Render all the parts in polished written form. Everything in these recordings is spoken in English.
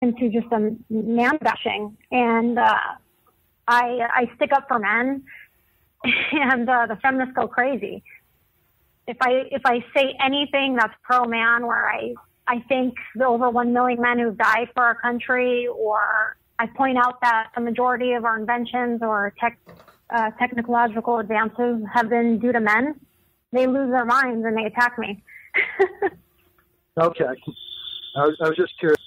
into just some man bashing, and I stick up for men, and the feminists go crazy. If I say anything that's pro-man, where I think the over 1 million men who've died for our country, or I point out that the majority of our inventions or technological advances have been due to men, they lose their minds and they attack me. Okay. I was just curious.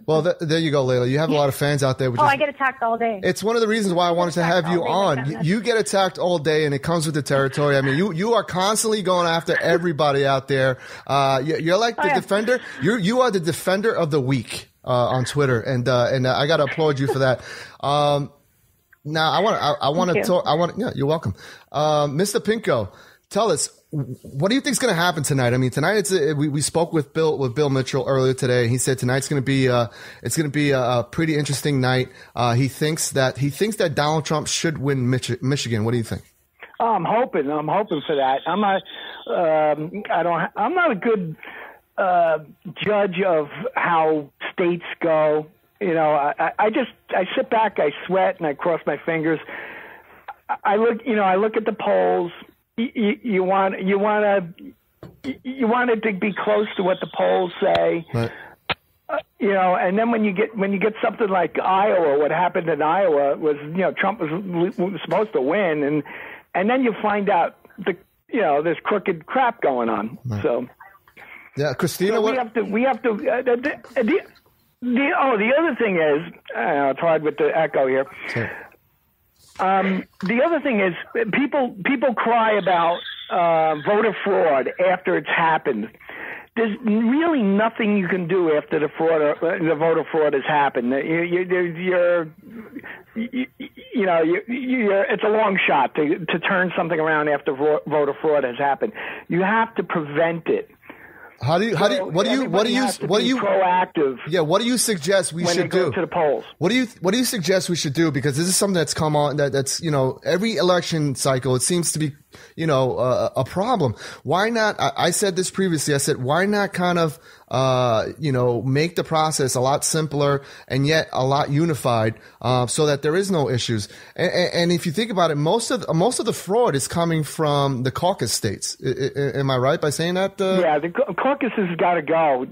Well, there you go, Laila. You have a lot of fans out there. I get attacked all day. It's one of the reasons why I wanted to have you on. You get attacked all day, and it comes with the territory. I mean, you are constantly going after everybody out there. You're like the defender. You are the defender of the week on Twitter, and I got to applaud you for that. Now I want to talk. Yeah, you're welcome. Mr. Pinko, tell us, what do you think is going to happen tonight? I mean, tonight we spoke with Bill Mitchell earlier today. He said tonight's going to be a pretty interesting night. He thinks that Donald Trump should win Michigan. What do you think? I'm hoping for that. I'm not a good judge of how states go. You know, I sit back, I sweat, and I cross my fingers. I look at the polls. You want it to be close to what the polls say, right. And then when you get something like Iowa, what happened in Iowa was, Trump was supposed to win, and then you find out there's crooked crap going on. Right. So yeah, Cristina, we have to. The other thing is, it's hard with the echo here. Sure. The other thing is people cry about voter fraud after it's happened. There's really nothing you can do after the voter fraud has happened. It's a long shot to turn something around after voter fraud has happened. You have to prevent it. What do you proactive? Yeah, what do you suggest we should do? When they go to the polls. What do you suggest we should do? Because this is something that's come on that's every election cycle it seems to be a problem. Why not? I said this previously. I said why not kind of make the process a lot simpler and yet a lot unified, so that there is no issues. And if you think about it, most of the fraud is coming from the caucus states. Am I right by saying that? Yeah, the caucus has got to go.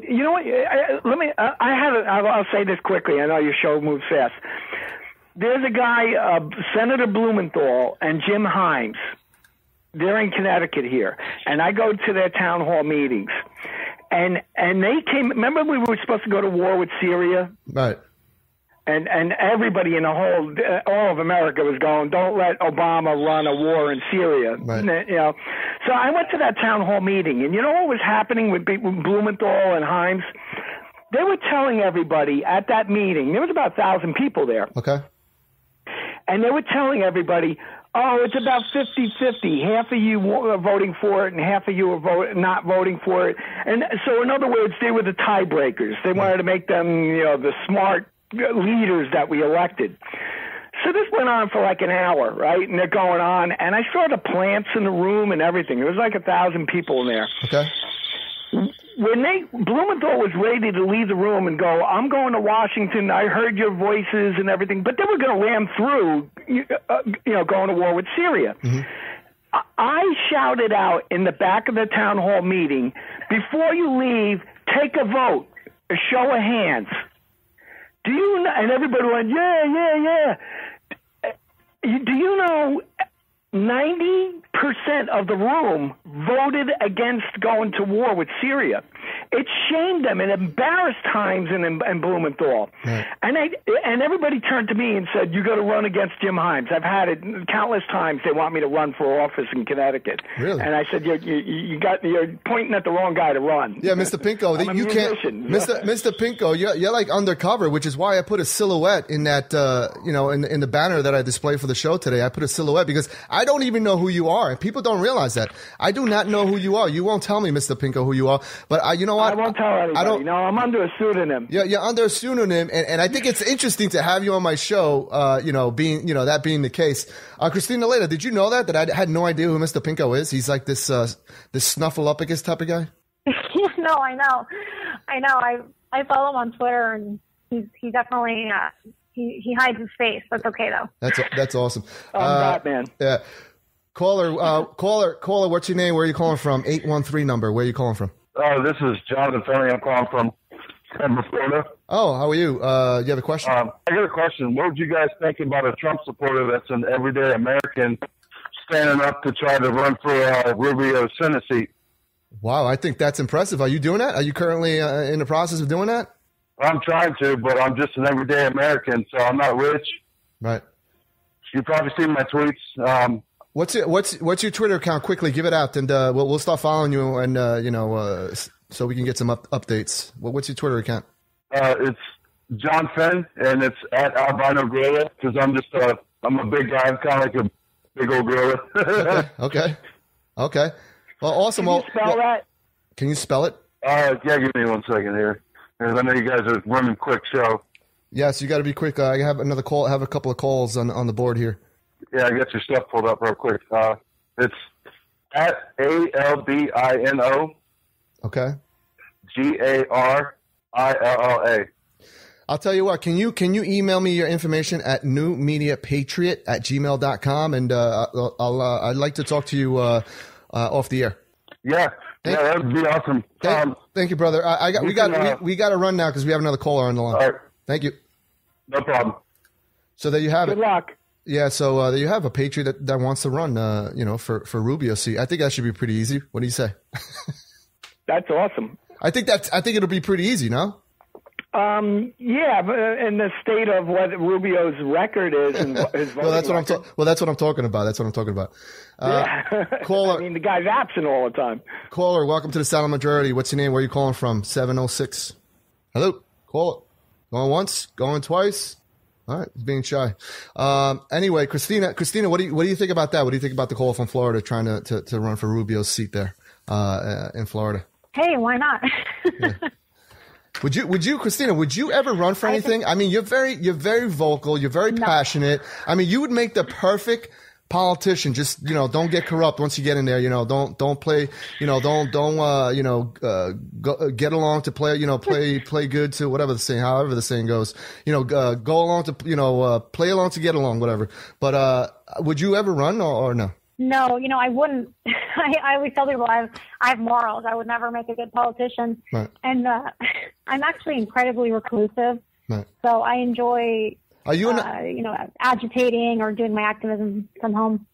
You know what? I'll say this quickly. I know your show moves fast. There's a guy, Senator Blumenthal and Jim Himes. They're in Connecticut here, and I go to their town hall meetings. And they came. Remember, we were supposed to go to war with Syria, right? And everybody in all of America was going, don't let Obama run a war in Syria. Right. So I went to that town hall meeting, and you know what was happening with Blumenthal and Himes? They were telling everybody at that meeting. There was about 1,000 people there. Okay. And they were telling everybody, oh, it's about 50-50. Half of you are voting for it and half of you are not voting for it. And so, in other words, they were the tiebreakers. They wanted to make them, the smart leaders that we elected. So this went on for like an hour, right? And they're going on. And I saw the plants in the room and everything. There was like 1,000 people in there. Okay. When Blumenthal was ready to leave the room and go, I'm going to Washington. I heard your voices and everything, but they were going to ram through, going to war with Syria. Mm-hmm. I shouted out in the back of the town hall meeting, before you leave, take a vote, a show of hands. Do you know? And everybody went, yeah. Do you know 90% of the room voted against going to war with Syria? It shamed them and embarrassed Himes and Blumenthal. Right. And everybody turned to me and said, you got to run against Jim Himes. I've had it countless times. They want me to run for office in Connecticut. Really? And I said, you're pointing at the wrong guy to run. Yeah, Mr. Pinko, you can't. Mr. Pinko, you're like undercover, which is why I put a silhouette in that, in the banner that I display for the show today. I put a silhouette because I don't even know who you are. People don't realize that. I do not know who you are. You won't tell me, Mr. Pinko, who you are. But you know what? I won't tell anybody. No, I'm under a pseudonym. Yeah, you're under a pseudonym, and I think it's interesting to have you on my show. That being the case. Cristina, Laila, did you know that I had no idea who Mr. Pinko is? He's like this snuffleupagus type of guy. No, I know. I follow him on Twitter, and he definitely he hides his face. That's okay though. That's awesome. Batman. Yeah. Caller. What's your name? Where are you calling from? 813 number. Where are you calling from? This is Jonathan Ferry. I'm calling from Florida. Oh, how are you? You have a question? I got a question. What would you guys think about a Trump supporter that's an everyday American standing up to try to run for Rubio's Senate seat? Wow, I think that's impressive. Are you doing that? Are you currently in the process of doing that? I'm trying to, but I'm just an everyday American, so I'm not rich. Right. You've probably seen my tweets. What's your Twitter account? Quickly, give it out, and we'll start following you, and so we can get some updates. What's your Twitter account? It's John Fenn, and it's at Albino Gorilla, because I'm a big guy. I'm kind of like a big old gorilla. Okay. Well, awesome. Can you spell that? Can you spell it? Yeah, give me 1 second here. Because I know you guys are running quick show. Yes, you got to be quick. I have another call. I have a couple of calls on the board here. Yeah, I got your stuff pulled up real quick. It's at ALBINO. Okay. GARILLA. I'll tell you what. Can you email me your information at newmediapatriot@gmail.com, and I'd like to talk to you off the air. Yeah, that would be awesome. Thank you, brother. We got to run now because we have another caller on the line. All right. Thank you. No problem. So there you have it. Good luck. Yeah, so there you have a patriot that wants to run, for Rubio seat. I think that should be pretty easy. What do you say? That's awesome. I think it'll be pretty easy, no? Yeah, but in the state of what Rubio's record is, and his voting that's what I'm talking about. Yeah. Caller, I mean, the guy's absent all the time. Caller, welcome to the Silent Majority. What's your name? Where are you calling from? 706. Hello, caller. Going once, going twice. All right, he's being shy. Anyway, Cristina, what do you think about that? What do you think about the call from Florida trying to run for Rubio's seat there in Florida? Hey, why not? Yeah. Would you, Cristina, would you ever run for anything? I mean, you're very vocal. You're very passionate. I mean, you would make the perfect politician. Just, don't get corrupt once you get in there. Don't play, get along to play good to whatever the saying, however the saying goes, go along to, play along to get along, whatever. But, would you ever run or no? No, I wouldn't. I always tell people I have morals. I would never make a good politician. Right. And I'm actually incredibly reclusive. Right. So I enjoy, Are you agitating or doing my activism from home.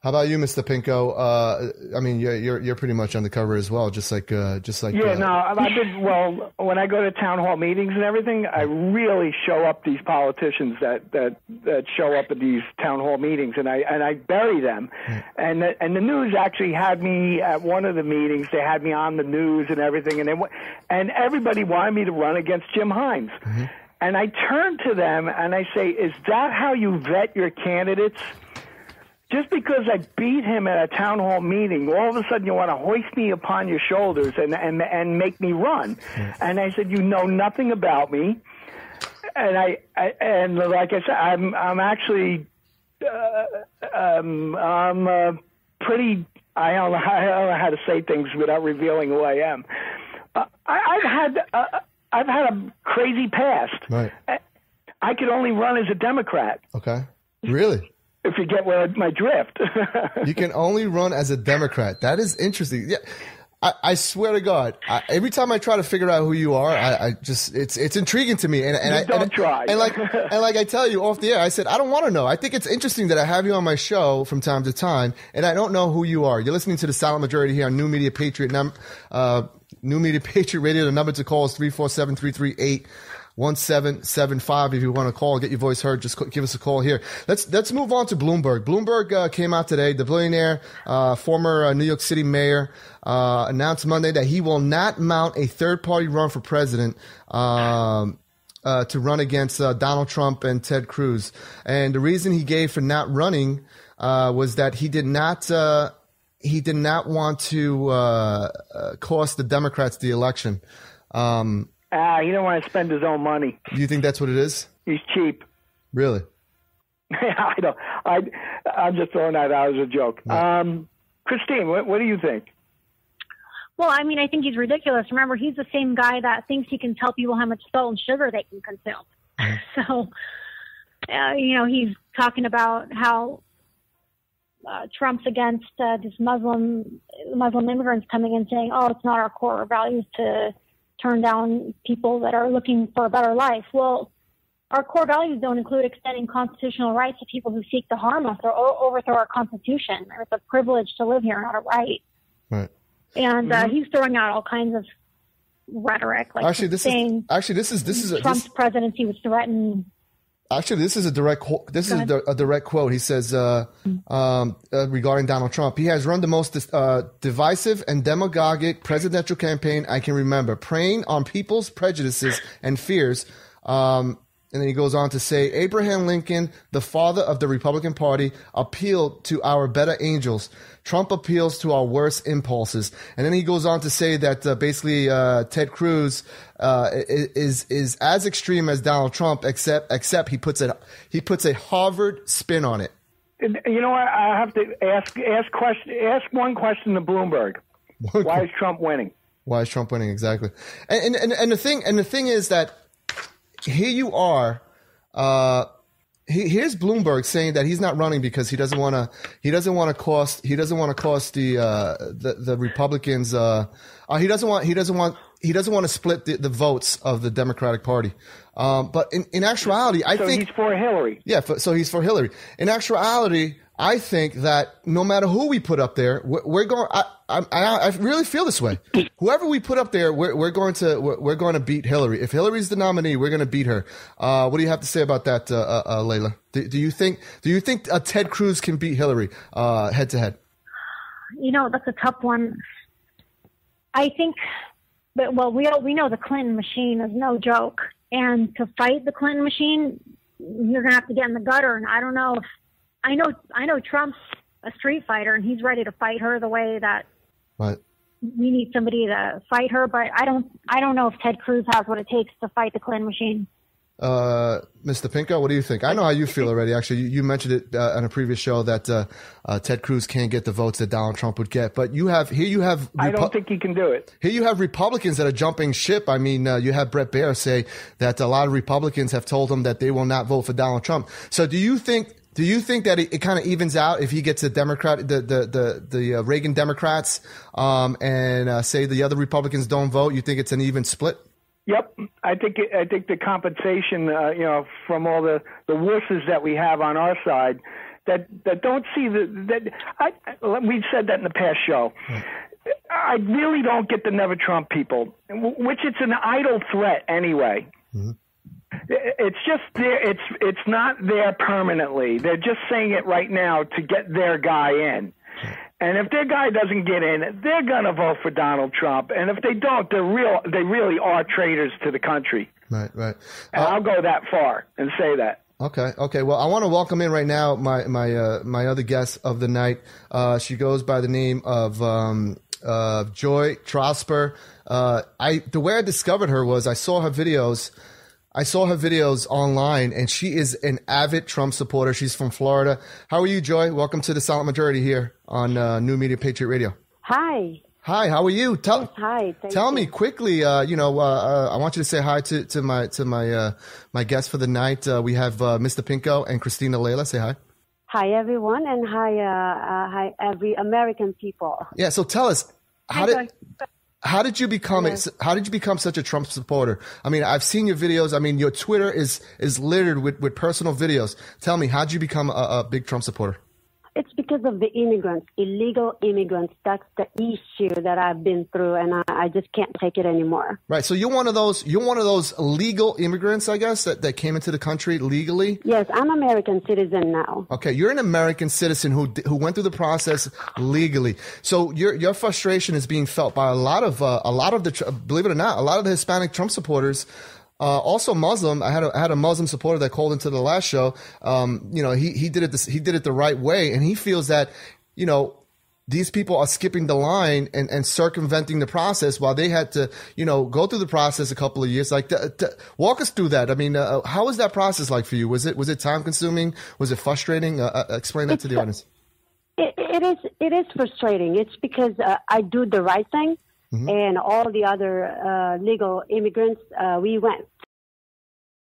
How about you, Mr.Pinko? I mean, you're pretty much undercover as well, just like. Yeah, no, when I go to town hall meetings and everything, I really show up these politicians that show up at these town hall meetings, and I bury them. And the news actually had me at one of the meetings. They had me on the news and everything, and everybody wanted me to run against Jim Hines. Mm-hmm. And I turn to them and I say, "Is that how you vet your candidates? Just because I beat him at a town hall meeting, all of a sudden you want to hoist me upon your shoulders and make me run." And I said, "You know nothing about me." And and like I said, I'm actually I'm pretty. I don't know how to say things without revealing who I am. I've had a crazy past. Right. I could only run as a Democrat. Okay. Really? If you get my drift. You can only run as a Democrat. That is interesting. Yeah, I swear to God, every time I try to figure out who you are, it's intriguing to me. And don't try. And like I tell you off the air, I said I don't want to know. I think it's interesting that I have you on my show from time to time, and I don't know who you are. You're listening to the Silent Majority here on New Media Patriot. New Media Patriot Radio. The number to call is 347-338-1775. If you want to call, get your voice heard, just give us a call here. Let's move on to Bloomberg. Bloomberg came out today. The billionaire, former New York City mayor, announced Monday that he will not mount a third-party run for president to run against Donald Trump and Ted Cruz. And the reason he gave for not running was that he did not want to cost the Democrats the election. He don't want to spend his own money. You think that's what it is? He's cheap. Really? I don't. I'm just throwing that out as a joke. Right. Christine, what do you think? Well, I mean, I think he's ridiculous. Remember, he's the same guy that thinks he can tell people how much salt and sugar they can consume. So, he's talking about how Trump's against this Muslim immigrants coming in saying, oh, it's not our core values to turn down people that are looking for a better life. Well, our core values don't include extending constitutional rights to people who seek to harm us or overthrow our Constitution. It's a privilege to live here, not a right. Right. And he's throwing out all kinds of rhetoric, like this is Trump's presidency was threatened. Actually, this is a direct quote. This is a direct quote. He says regarding Donald Trump, he has run the most divisive and demagogic presidential campaign I can remember, preying on people's prejudices and fears. And then he goes on to say, Abraham Lincoln, the father of the Republican Party, appealed to our better angels. Trump appeals to our worst impulses. And then he goes on to say that basically Ted Cruz is as extreme as Donald Trump, except he puts a Harvard spin on it. You know what? I have to ask one question to Bloomberg. Why is Trump winning? Why is Trump winning? Exactly. And the thing is that here you are. Here's Bloomberg saying that he's not running because he doesn't want to cost the Republicans. He doesn't want to split the votes of the Democratic Party. But in actuality, I think he's for Hillary. Yeah, so he's for Hillary. In actuality, I think that no matter who we put up there, we're going. I really feel this way. Whoever we put up there, we're going to beat Hillary. If Hillary's the nominee, we're going to beat her. What do you have to say about that, Laila? Do you think Ted Cruz can beat Hillary head to head? That's a tough one. I think, but we know the Clinton machine is no joke, and to fight the Clinton machine, you're going to have to get in the gutter. And I don't know if I know Trump's a street fighter, and he's ready to fight her the way that we need somebody to fight her. But I don't know if Ted Cruz has what it takes to fight the Clinton machine. Mr.Pinko, what do you think? I know how you feel already. Actually, you mentioned it on a previous show that Ted Cruz can't get the votes that Donald Trump would get. But you have. I don't think he can do it. Here you have Republicans that are jumping ship. I mean, you have Brett Baer say that a lot of Republicans have told him that they will not vote for Donald Trump. So do you think that it kind of evens out if he gets a Democrat, the Reagan Democrats, and say the other Republicans don't vote? You think it's an even split? Yep, I think the compensation, from all the wusses that we have on our side, that don't see we've said that in the past show. I really don't get the Never Trump people, which it's an idle threat anyway. Mm-hmm. It's just there. It's not there permanently. They're just saying it right now to get their guy in. And if their guy doesn't get in, they're gonna vote for Donald Trump. And if they don't, they really are traitors to the country. Right. And I'll go that far and say that. Okay. Well, I want to welcome in right now my other guest of the night. She goes by the name of Joy Trosper. The way I discovered her was I saw her videos online, and she is an avid Trump supporter. She's from Florida. How are you, Joy? Welcome to the Silent Majority here on New Media Patriot Radio. Hi. Hi. How are you? Hi. Tell me quickly. I want you to say hi to my guest for the night. We have Mr. Pinko and Cristina Laila. Say hi. Hi, everyone, and hi, every American people. Yeah. So tell us, how did you become such a Trump supporter? I mean, I've seen your videos. I mean, your Twitter is littered with personal videos. Tell me, how did you become a big Trump supporter? It's because of the immigrants, illegal immigrants. That's the issue that I've been through, and I just can't take it anymore. Right. So you're one of those legal immigrants, I guess, that came into the country legally? Yes, I'm an American citizen now. Okay, you're an American citizen who went through the process legally. So your frustration is being felt by a lot of the, believe it or not, a lot of the Hispanic Trump supporters. Also Muslim. I had a Muslim supporter that called into the last show. He did it the right way, and he feels that, these people are skipping the line and circumventing the process while they had to, go through the process a couple of years. Like, walk us through that. I mean, how was that process like for you? Was it time consuming? Was it frustrating? Explain that to the audience. It is frustrating. It's because I do the right thing. and all the other legal immigrants, we went